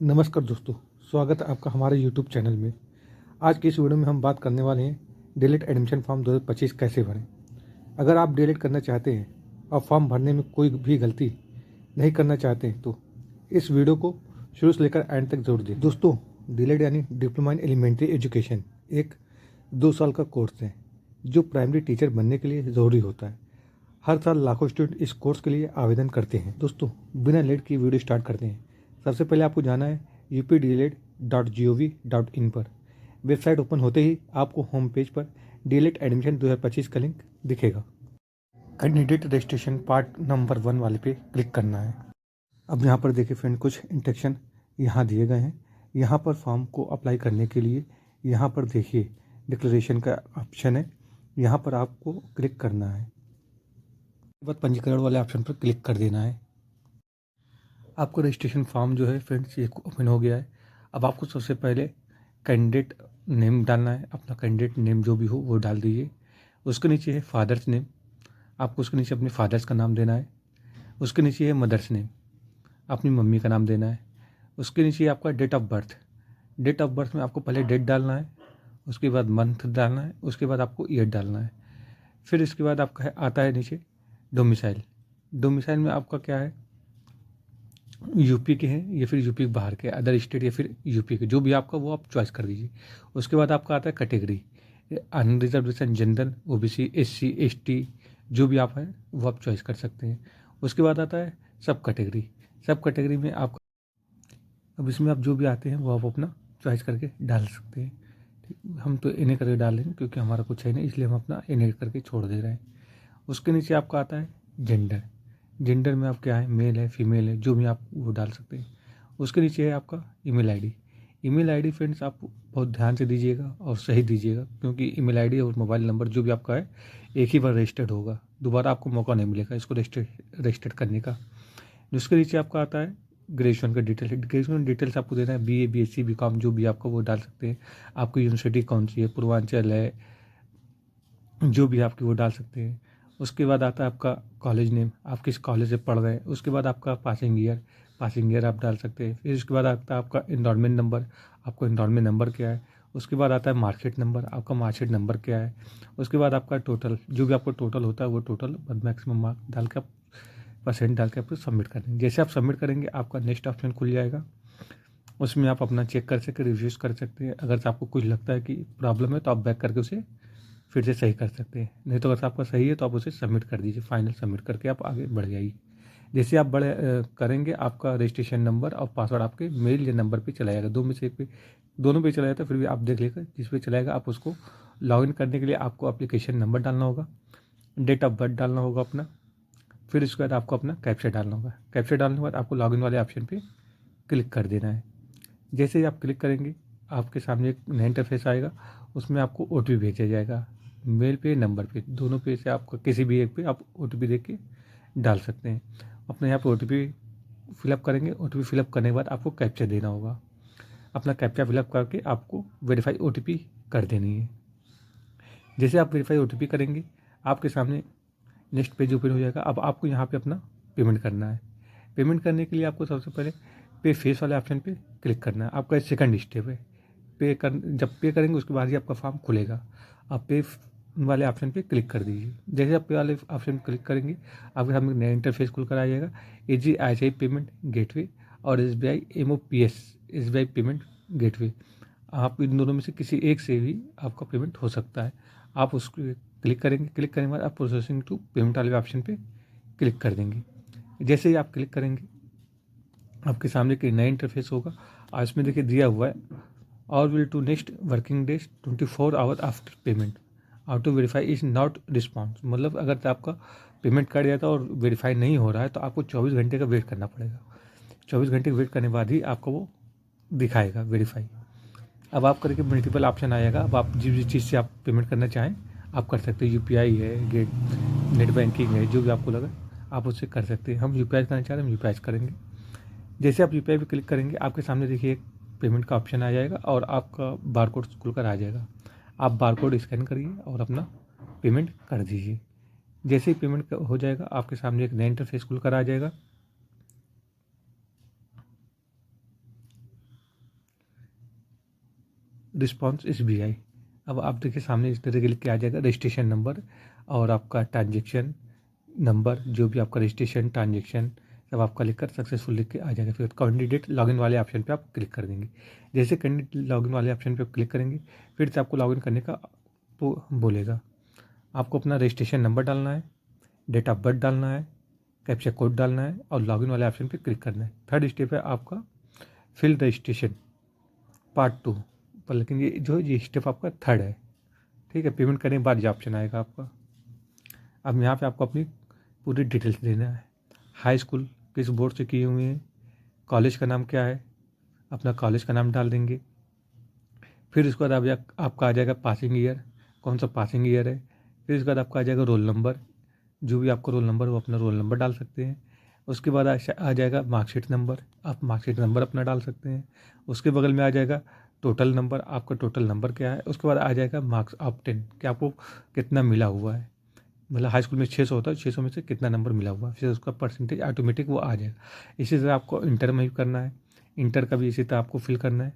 नमस्कार दोस्तों, स्वागत है आपका हमारे यूट्यूब चैनल में। आज की इस वीडियो में हम बात करने वाले हैं डीएलएड एडमिशन फॉर्म 2025 कैसे भरें। अगर आप डीएलएड करना चाहते हैं और फॉर्म भरने में कोई भी गलती नहीं करना चाहते हैं तो इस वीडियो को शुरू से लेकर एंड तक जरूर दें। दोस्तों, डीएलएड यानी डिप्लोमा इन एलिमेंट्री एजुकेशन एक 2 साल का कोर्स है जो प्राइमरी टीचर बनने के लिए ज़रूरी होता है। हर साल लाखों स्टूडेंट इस कोर्स के लिए आवेदन करते हैं। दोस्तों, बिना लेट की वीडियो स्टार्ट करते हैं। सबसे पहले आपको जाना है updled.gov.in पर। वेबसाइट ओपन होते ही आपको होम पेज पर डीएलएड एडमिशन 2025 का लिंक दिखेगा। कैंडिडेट रजिस्ट्रेशन पार्ट नंबर 1 वाले पे क्लिक करना है। अब यहाँ पर देखिए फ्रेंड, कुछ इंस्ट्रक्शन यहाँ दिए गए हैं। यहाँ पर फॉर्म को अप्लाई करने के लिए यहाँ पर देखिए डिक्लेरेशन का ऑप्शन है, यहाँ पर आपको क्लिक करना है। उसके बाद पंजीकरण वाले ऑप्शन पर क्लिक कर देना है। आपको रजिस्ट्रेशन फॉर्म जो है फ्रेंड्स ये ओपन हो गया है। अब आपको सबसे पहले कैंडिडेट नेम डालना है। अपना कैंडिडेट नेम जो भी हो वो डाल दीजिए। उसके नीचे है फादर्स नेम, आपको उसके नीचे अपने फादर्स का नाम देना है। उसके नीचे है मदर्स नेम, अपनी मम्मी का नाम देना है। उसके नीचे आपका date of birth. Date of birth में आपको पहले डेट डालना है, उसके बाद मंथ डालना है, उसके बाद आपको ईयर डालना है। फिर इसके बाद आपका आता है नीचे डोमिसाइल। डोमिसाइल में आपका क्या है, यूपी के हैं या फिर यूपी के बाहर के, अदर स्टेट या फिर यूपी के, जो भी आपका वो आप चॉइस कर दीजिए। उसके बाद आपका आता है category, unreservation, general, OBC, SC, ST, जो भी आप हैं वो आप चॉइस कर सकते हैं। उसके बाद आता है सब कैटेगरी। सब कैटेगरी में आप, अब इसमें आप जो भी आते हैं वो आप अपना चॉइस करके डाल सकते हैं। हम तो इन्हें करके डाल लेंगे क्योंकि हमारा कुछ है नहीं, इसलिए हम अपना इन्हें करके छोड़ दे रहे हैं। उसके नीचे आपका आता है जेंडर। जेंडर में आप क्या है, मेल है, फीमेल है, जो भी आप वो डाल सकते हैं। उसके नीचे है आपका email ID. Email ID friends आप बहुत ध्यान से दीजिएगा और सही दीजिएगा, क्योंकि ईमेल आईडी और मोबाइल नंबर जो भी आपका है एक ही बार रजिस्टर्ड होगा, दोबारा आपको मौका नहीं मिलेगा इसको रजिस्टर्ड करने का। जिसके नीचे आपका आता है ग्रेजुएशन का डिटेल। ग्रेजुएशन डिटेल्स आपको देना है, बीए, बीएससी, बीकॉम, जो भी आपका वो डाल सकते हैं। आपकी यूनिवर्सिटी कौन सी है, पूर्वांचल है, जो भी आपकी वो डाल सकते हैं। उसके बाद आता है आपका कॉलेज नेम, आप किस कॉलेज से पढ़ रहे हैं। उसके बाद आपका पासिंग ईयर आप डाल सकते हैं। फिर उसके बाद आता है आपका इनरोलमेंट नंबर, आपको इनरोलमेंट नंबर क्या है। उसके बाद आता है मार्कशीट नंबर, आपका मार्कशीट नंबर क्या है। उसके बाद आपका टोटल, जो भी आपका टोटल होता है वो टोटल मैक्सिमम मार्क डाल के आप परसेंट डाल के आपको सबमिट कर देंगे। जैसे आप सबमिट करेंगे आपका नेक्स्ट ऑप्शन खुल जाएगा, उसमें आप अपना चेक कर सकते, रिव्यूज़ कर सकते हैं। अगर आपको कुछ लगता है कि प्रॉब्लम है तो आप बैक करके उसे फिर से सही कर सकते हैं, नहीं तो अगर आपका सही है तो आप उसे सबमिट कर दीजिए। फाइनल सबमिट करके आप आगे बढ़ जाइए। जैसे आप करेंगे आपका रजिस्ट्रेशन नंबर और पासवर्ड आपके मेल या नंबर पे चला जाएगा, दो में से एक पे, दोनों पे चला जाता है। फिर भी आप देख लेकर जिस पे चलाएगा आप उसको लॉगिन करने के लिए आपको एप्लीकेशन नंबर डालना होगा, डेट ऑफ बर्थ डालना होगा अपना। फिर उसके बाद आपको अपना कैप्चा डालना होगा। कैप्चा डालने के बाद आपको लॉगिन वाले ऑप्शन पर क्लिक कर देना है। जैसे ही आप क्लिक करेंगे आपके सामने एक नया इंटरफेस आएगा, उसमें आपको ओटीपी भेजा जाएगा, मेल पे, नंबर पे, दोनों पे से आपको किसी भी एक पे आप ओटीपी दे के डाल सकते हैं। अपने यहाँ पे ओटीपी फिलअप करेंगे। ओटीपी फिलअप करने के बाद आपको कैप्चा देना होगा। अपना कैप्चा फिलअप करके आपको वेरीफाई ओटीपी कर देनी है। जैसे आप वेरीफाई ओटीपी करेंगे आपके सामने नेक्स्ट पेज ओपन हो जाएगा। अब आपको यहाँ पे अपना पेमेंट करना है। पेमेंट करने के लिए आपको सबसे पहले पे फेस वाले ऑप्शन पे क्लिक करना है। आपका सेकंड स्टेप है जब पे करेंगे उसके बाद ही आपका फॉर्म खुलेगा। आप पे वाले ऑप्शन पे क्लिक कर दीजिए। जैसे आप पे वाले ऑप्शन पे क्लिक करेंगे आपके सामने नया इंटरफेस खुल कर आ जाएगा। AGICI पेमेंट गेटवे और SBI MOPS, SBI payment gateway, आप इन दोनों में से किसी एक से भी आपका पेमेंट हो सकता है। आप उसको क्लिक करेंगे। क्लिक करने के बाद आप प्रोसेसिंग टू पेमेंट वाले ऑप्शन पे क्लिक कर देंगे। जैसे ही आप क्लिक करेंगे आपके सामने एक नया इंटरफेस होगा और इसमें देखिए दिया हुआ है और will to next working days 24 hour after payment, auto verify is not response. मतलब अगर आपका पेमेंट कट जाता है और वेरीफाई नहीं हो रहा है तो आपको 24 घंटे का वेट करना पड़ेगा। 24 घंटे वेट करने के बाद ही आपको वो दिखाएगा वेरीफाई। अब आप करके मल्टीपल ऑप्शन आएगा। अब आप जिस चीज़ से आप पेमेंट करना चाहें आप कर सकते हैं। UPI है, गेट नेट बैंकिंग है, जो भी आपको लगा आप उससे कर सकते हैं। हम UPI करना चाह रहे हैं, हम UPI करेंगे। जैसे आप UPI पे क्लिक करेंगे आपके सामने देखिए एक पेमेंट का ऑप्शन आ जाएगा और आपका बारकोड खुल कर आ जाएगा। आप बारकोड स्कैन करिए और अपना पेमेंट कर दीजिए। जैसे ही पेमेंट हो जाएगा आपके सामने एक नया इंटरफेस खुल कर आ जाएगा। Response SBI। अब आप देखिए सामने इस तरह के लिख के आ जाएगा रजिस्ट्रेशन नंबर और आपका ट्रांजेक्शन नंबर, जो भी आपका रजिस्ट्रेशन ट्रांजेक्शन सब आपका लिखकर सक्सेसफुल लिख के आ जाएगा। फिर कैंडिडेट लॉगिन वाले ऑप्शन पे आप क्लिक कर देंगे। जैसे कैंडिडेट लॉगिन वाले ऑप्शन पे आप क्लिक करेंगे फिर से आपको लॉगिन करने का बोलेगा। आपको अपना रजिस्ट्रेशन नंबर डालना है, डेट ऑफ बर्थ डालना है, कैप्चा कोड डालना है और लॉगिन वाले ऑप्शन पे क्लिक करना है। थर्ड स्टेप है आपका फिल रजिस्ट्रेशन पार्ट 2 पर, लेकिन ये स्टेप आपका थर्ड है। ठीक है, पेमेंट करने के बाद ये ऑप्शन आएगा आपका। अब यहाँ पे आपको अपनी पूरी डिटेल्स देना है। हाई स्कूल किस बोर्ड से किए हुए हैं, कॉलेज का नाम क्या है, अपना कॉलेज का नाम डाल देंगे। फिर उसके बाद आपका आ जाएगा पासिंग ईयर, कौन सा पासिंग ईयर है। फिर उसके बाद आपका आ जाएगा रोल नंबर, जो भी आपका रोल नंबर हो अपना रोल नंबर डाल सकते हैं। उसके बाद आ जाएगा मार्कशीट नंबर, आप मार्कशीट नंबर अपना डाल सकते हैं। उसके बगल में आ जाएगा टोटल नंबर, आपका टोटल नंबर क्या है। उसके बाद आ जाएगा मार्क्स ऑफ 10 कि आपको कितना मिला हुआ है, मतलब हाई स्कूल में 600 होता है, 600 में से कितना नंबर मिला हुआ है। फिर उसका परसेंटेज ऑटोमेटिक वो आ जाएगा। इसी तरह आपको इंटर में भी करना है, इंटर का भी इसी तरह आपको फिल करना है।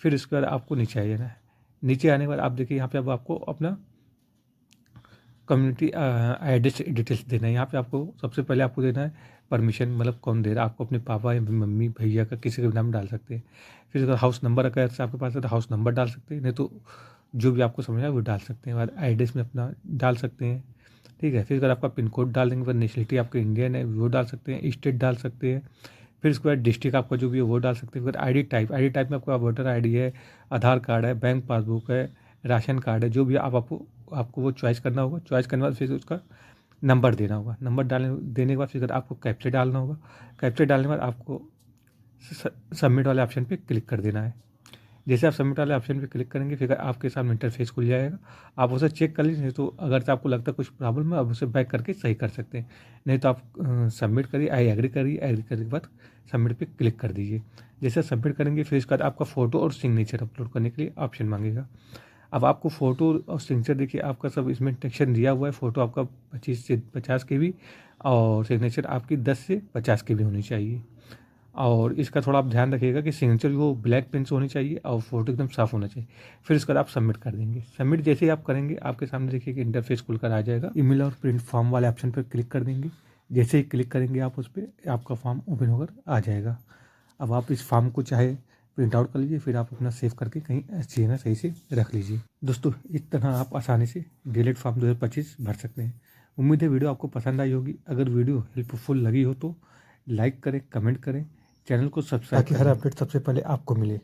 फिर उसके बाद आपको नीचे आ जाना है। नीचे आने के बाद आप देखिए यहाँ पे अब आपको अपना कम्युनिटी एड्रेस डिटेल्स देना है। यहाँ पे आपको सबसे पहले आपको देना है परमिशन, मतलब कौन दे रहा है आपको, अपने पापा या मम्मी भैया का किसी का भी नाम डाल सकते हैं। फिर अगर हाउस नंबर अगर से आपके पास है तो हाउस नंबर डाल सकते हैं, नहीं तो जो भी आपको समझ आए वो डाल सकते हैं। बाद एड्रेस में अपना डाल सकते हैं। ठीक है, फिर अगर आपका पिन कोड डाल देंगे, फिर नेशनलिटी आपका इंडियन है वो डाल सकते हैं, स्टेट डाल सकते हैं। फिर उसके बाद डिस्ट्रिक्ट आपका जो भी है वो डाल सकते हैं। फिर आई डी टाइप में आपका वोटर ID है, आधार कार्ड है, बैंक पासबुक है, राशन कार्ड है, जो भी आपको वो चॉइस करना होगा। चॉइस करने के बाद फिर उसका नंबर देना होगा। नंबर देने के बाद फिर आपको कैप्चा डालना होगा। कैप्चा डालने के बाद आपको सबमिट वाले ऑप्शन पे क्लिक कर देना है। जैसे आप सबमिट वाले ऑप्शन पे क्लिक करेंगे फिर आपके सामने इंटरफेस खुल जाएगा। आप उसे चेक कर लीजिए, तो अगर से आपको लगता है कुछ प्रॉब्लम है आप उसे बैक करके सही कर सकते हैं। नहीं तो आप सबमिट करिए, एग्री करने के बाद सबमिट पे क्लिक कर दीजिए। जैसे सबमिट करेंगे फिर इसके बाद आपका फ़ोटो और सिग्नेचर अपलोड करने के लिए ऑप्शन मांगेगा। अब आपको फ़ोटो और सिग्नेचर देखिए आपका सब इसमें टेक्शन दिया हुआ है। फ़ोटो आपका 25 से 50 KB और सिग्नेचर आपकी 10 से 50 KB होनी चाहिए। और इसका थोड़ा आप ध्यान रखिएगा कि सिग्नेचर वो ब्लैक पेन से होनी चाहिए और फोटो एकदम साफ़ होना चाहिए। फिर इसके बाद आप सबमिट कर देंगे। सबमिट जैसे ही आप करेंगे आपके सामने देखिए कि इंटरफेस खुलकर आ जाएगा। ईमेल और प्रिंट फॉर्म वाले ऑप्शन पर क्लिक कर देंगे। जैसे ही क्लिक करेंगे आप उस पर आपका फॉर्म ओपन होकर आ जाएगा। अब आप इस फॉर्म को चाहे प्रिंट आउट कर लीजिए, फिर आप अपना सेव करके कहीं अच्छी जगह सही से रख लीजिए। दोस्तों इस तरह आप आसानी से DLED फॉर्म 2025 भर सकते हैं। उम्मीद है वीडियो आपको पसंद आई होगी। अगर वीडियो हेल्पफुल लगी हो तो लाइक करें, कमेंट करें, चैनल को सब्सक्राइब ताकि हर अपडेट सबसे पहले आपको मिले।